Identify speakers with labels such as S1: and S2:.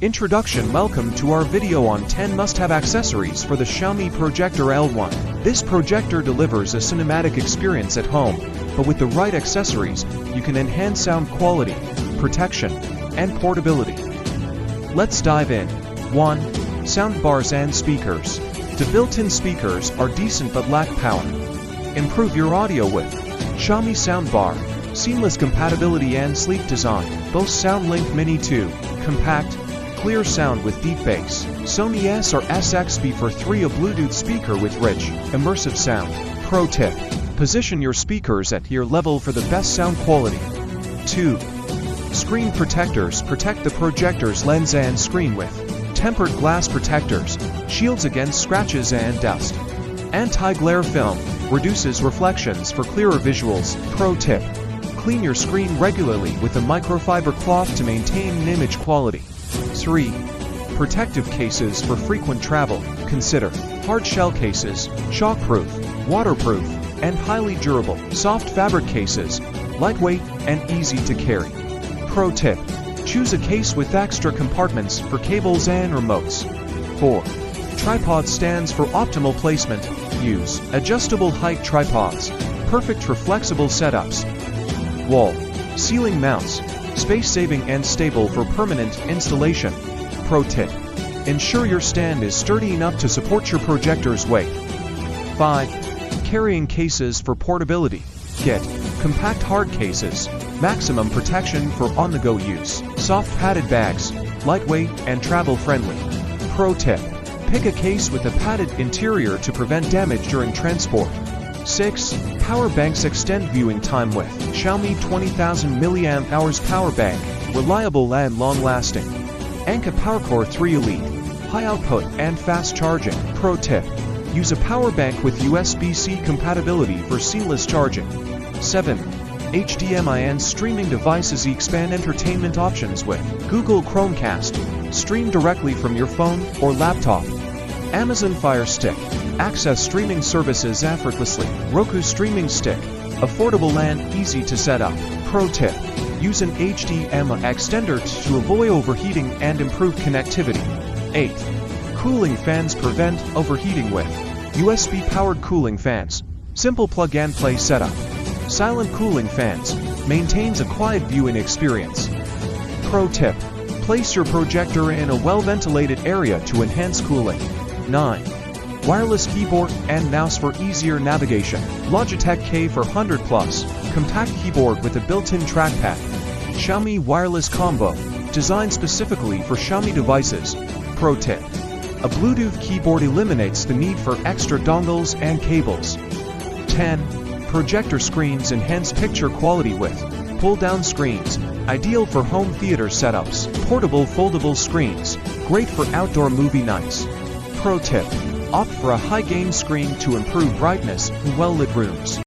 S1: Introduction. Welcome to our video on 10 must-have accessories for the Xiaomi Projector L1. This projector delivers a cinematic experience at home, but with the right accessories, you can enhance sound quality, protection, and portability. Let's dive in. 1. Soundbars and speakers. The built-in speakers are decent but lack power. Improve your audio with Xiaomi soundbar, seamless compatibility and sleek design. Both SoundLink Mini 2, compact, clear sound with deep bass. Sony S or SXB for 3, a Bluetooth speaker with rich, immersive sound. Pro tip: position your speakers at ear level for the best sound quality. 2. Screen protectors. Protect the projector's lens and screen with tempered glass protectors, shields against scratches and dust. Anti-glare film reduces reflections for clearer visuals. Pro tip: clean your screen regularly with a microfiber cloth to maintain image quality. 3. Protective cases for frequent travel. Consider hard shell cases, shockproof, waterproof, and highly durable. Soft fabric cases, lightweight and easy to carry. Pro tip: choose a case with extra compartments for cables and remotes. 4. Tripod stands for optimal placement. Use adjustable height tripods, perfect for flexible setups. Wall, ceiling mounts, space-saving and stable for permanent installation. Pro tip: ensure your stand is sturdy enough to support your projector's weight. 5. Carrying cases for portability. Get compact hard cases, maximum protection for on-the-go use. Soft padded bags, lightweight and travel-friendly. Pro tip: pick a case with a padded interior to prevent damage during transport. 6. Power banks. Extend viewing time with Xiaomi 20,000 mAh power bank, reliable and long-lasting. Anka PowerCore 3 Elite, high output and fast charging. Pro tip: use a power bank with USB-C compatibility for seamless charging. 7. HDMI and streaming devices. Expand entertainment options with Google Chromecast, stream directly from your phone or laptop. Amazon Fire Stick, access streaming services effortlessly. Roku Streaming Stick, affordable and easy to set up. Pro tip: use an HDMI extender to avoid overheating and improve connectivity. 8. Cooling fans. Prevent overheating with USB-powered cooling fans. Simple plug-and-play setup. Silent cooling fans, maintains a quiet viewing experience. Pro tip: place your projector in a well-ventilated area to enhance cooling. 9. Wireless keyboard and mouse for easier navigation. Logitech K400+, compact keyboard with a built-in trackpad. Xiaomi wireless combo, designed specifically for Xiaomi devices. Pro tip: a Bluetooth keyboard eliminates the need for extra dongles and cables. 10. Projector screens. Enhance picture quality with pull-down screens, ideal for home theater setups. Portable foldable screens, great for outdoor movie nights. Pro tip: opt for a high-gain screen to improve brightness in well-lit rooms.